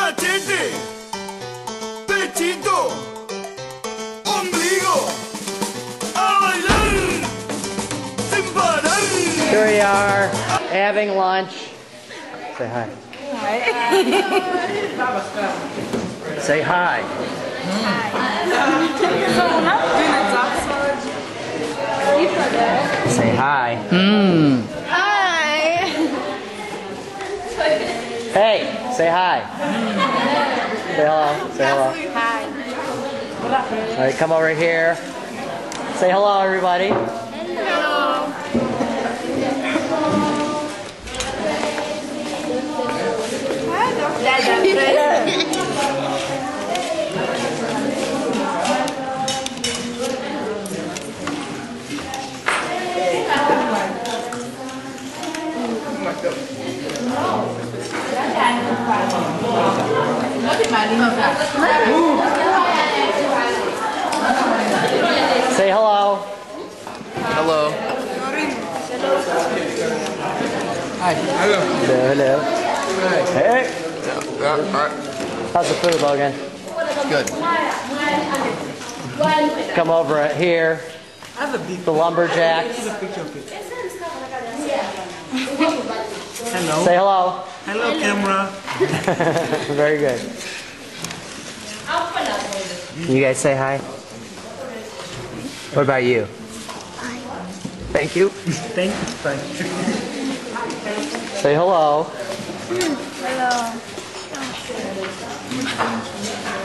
Machete, pechito, ombligo, a bailar, sin parar. Here we are, having lunch. Say hi. Say hi. Say hi. Hi. Hey, say hi. Say hello. Say hello. Hi. All right, come over here. Say hello, everybody. Hello. Say hello. Hello. Hi. Hello. Hello. Hey. Alright. How's the food, Logan? Good. Come over here. The lumberjacks. Hello. Say hello. Hello, camera. Very good. You guys say hi. What about you? Thank you. Thank you. Say hello. Hello.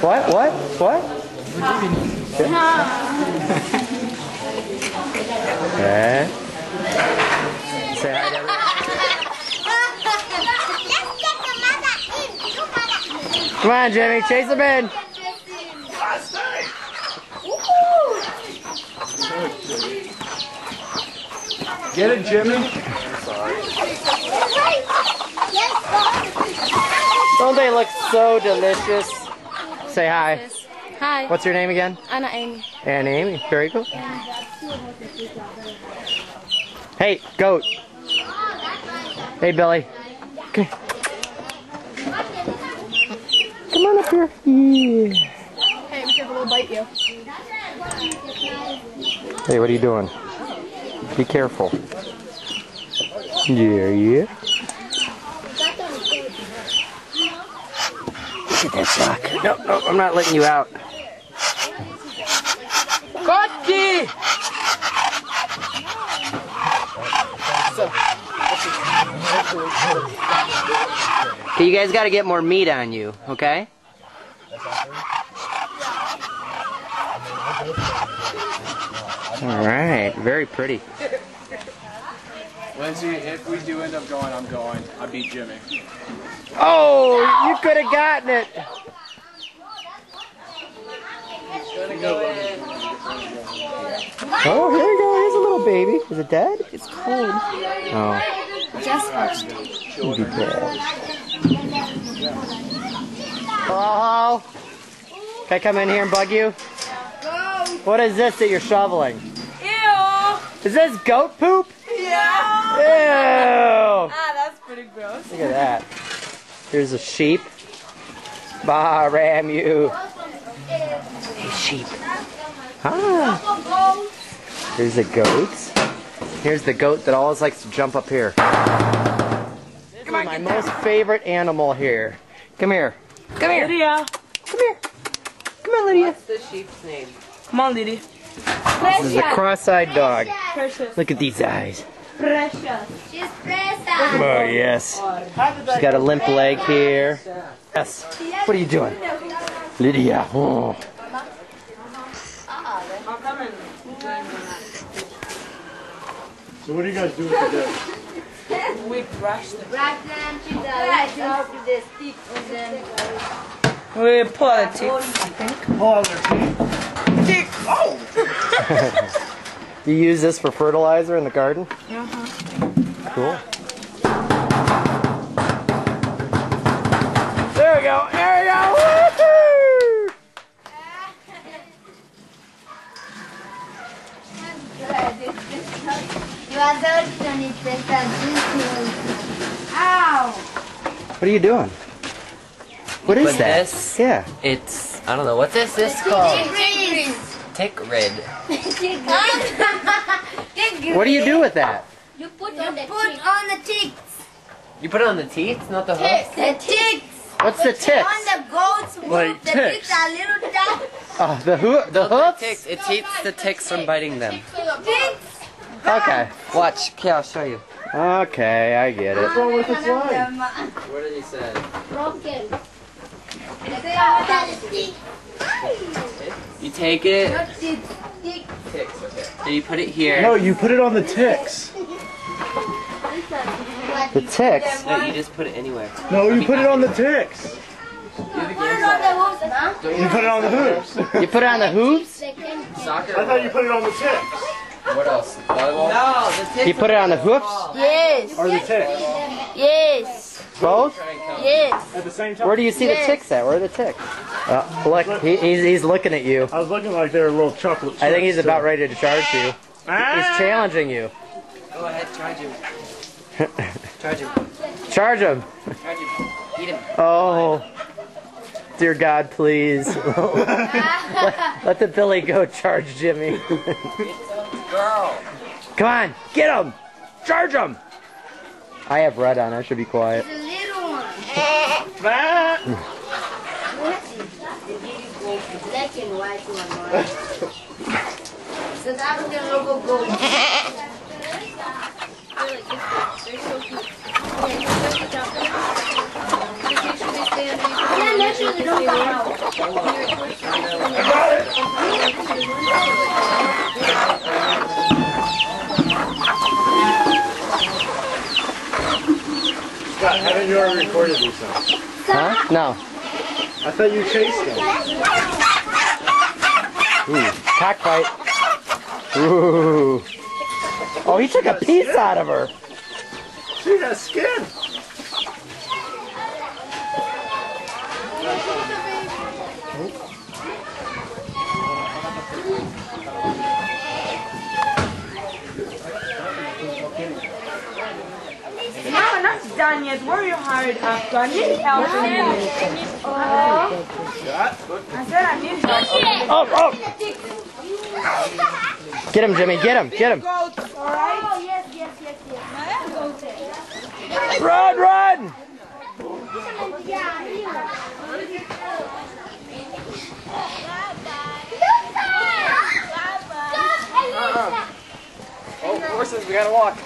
What? Okay. Say hi to everyone. Come on, Jimmy, chase him in. Get it, Jimmy? Don't they look so delicious? Say hi. Hi. What's your name again? Anna Amy. Anna Amy. Very cool. Hey, goat. Hey, Billy. Okay. Come on up here. Yeah. Hey, we will bite you. Hey, what are you doing? Be careful. Yeah. Look at that sock. No, I'm not letting you out. Koski! Okay, you guys got to get more meat on you, okay? All right, very pretty. Lindsay, if we do end up going, I'm going. I beat Jimmy. Oh, you could have gotten it. Oh, here we go. Here's a little baby. Is it dead? It's cold. Oh. Just hatched. It'd be dead. Hello? Can I come in here and bug you? What is this that you're shoveling? Ew. Is this goat poop? Yeah. Ew! Ah, that's pretty gross. Look at that. Here's a sheep. Bah, ram you. Hey, sheep. Ah. Here's the goats. Here's the goat that always likes to jump up here. This is my most favorite animal here. Come here. Come here. Lydia. Come here. Come on, Lydia. What's the sheep's name? Come on, Lydia. This is a cross-eyed dog. Precious. Look at these eyes. Precious. She's precious. Oh, yes. She's got a limp leg here. Yes. What are you doing? Lydia. Oh. So what do you guys do with the dead? We brush them. Wrap them to the right out with the stick and then We pull out the teeth, I think. Oh, their teeth. Oh! You use this for fertilizer in the garden? Cool. There we go. There we go. Woohoo! you are the only person. Ow! What are you doing? What is But that? this- Yeah. It's, I don't know, what's this called? Tick rid. What do you do with that? You put on the ticks. You put it on the teeth, not the hoof? The ticks. What's the ticks? On the goats, Like the ticks. ticks are little down. Oh, the The hoofs? ticks, it keeps the ticks from biting them. Ticks. Okay. Watch, okay, I'll show you. Okay, I get it. What's wrong with the slide? What did he say? Broken. You take it, Ticks. ticks, okay. And you put it here. No, you put it on the ticks. The ticks? No, you just put it anywhere. No, you put it on the ticks. Put it on the hooves, huh? You put it on the hooves. You put it on the hooves? Soccer? I thought you put it on the ticks. What else? Volleyball? No, the ticks. You put it on the hoofs? Yes. Or the ticks. Yes. Both? Yes. At the same time. Where do you see the ticks at? Where are the ticks? Look, he's looking at you. I was looking like they were little chocolate chips. I think he's about ready to charge you. He's Ah! challenging you. Go ahead, charge him. Charge him. Charge him. Charge him. Eat him. Oh, dear God, please. let the Billy Goat charge Jimmy. Girl. Come on, get him. Charge him. I have red on. I should be quiet. The little one. Ah! Black and white one, right? So that was the logo goat. Yeah, make sure they don't fall out. Scott, haven't you already recorded these things? Huh? No. I thought you chased them. Ooh, cockfight. Ooh. Oh, he took a piece out of her. See that skin? No, we're not done yet. Where are you hired after? I need help in a minute. I said I need help. Oh, oh. Get him, Jimmy. Get him. Get him. Goats, alright? Oh, yes, yes, yes, yes. Run, run. Oh, horses, we gotta walk.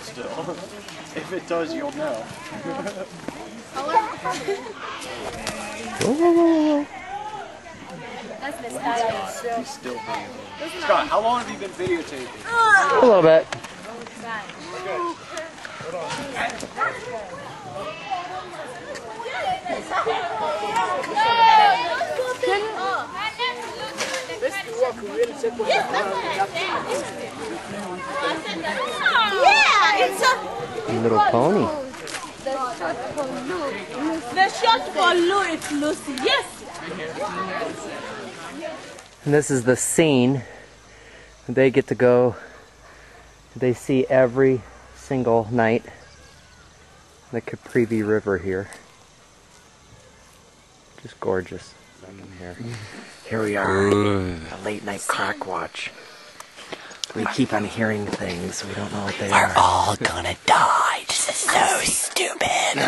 Still. If it does, you'll know. He's still videotaping. Scott, how long have you been videotaping? A little bit. Yeah, it's a Little pony. The short for Lou is Lucy. Yes. And this is the scene they get to go, they see every single night. The Caprivi River here. Just gorgeous. Here we are, a late night crack watch. We keep on hearing things, we don't know what they are. All gonna die. This is so stupid.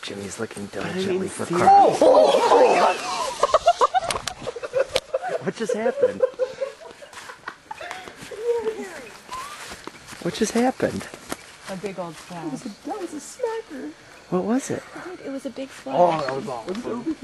Jimmy's looking diligently for cars. What just happened? What just happened? A big old splash. That was a sniper. What was it? It was a big splash. Oh, that was awesome.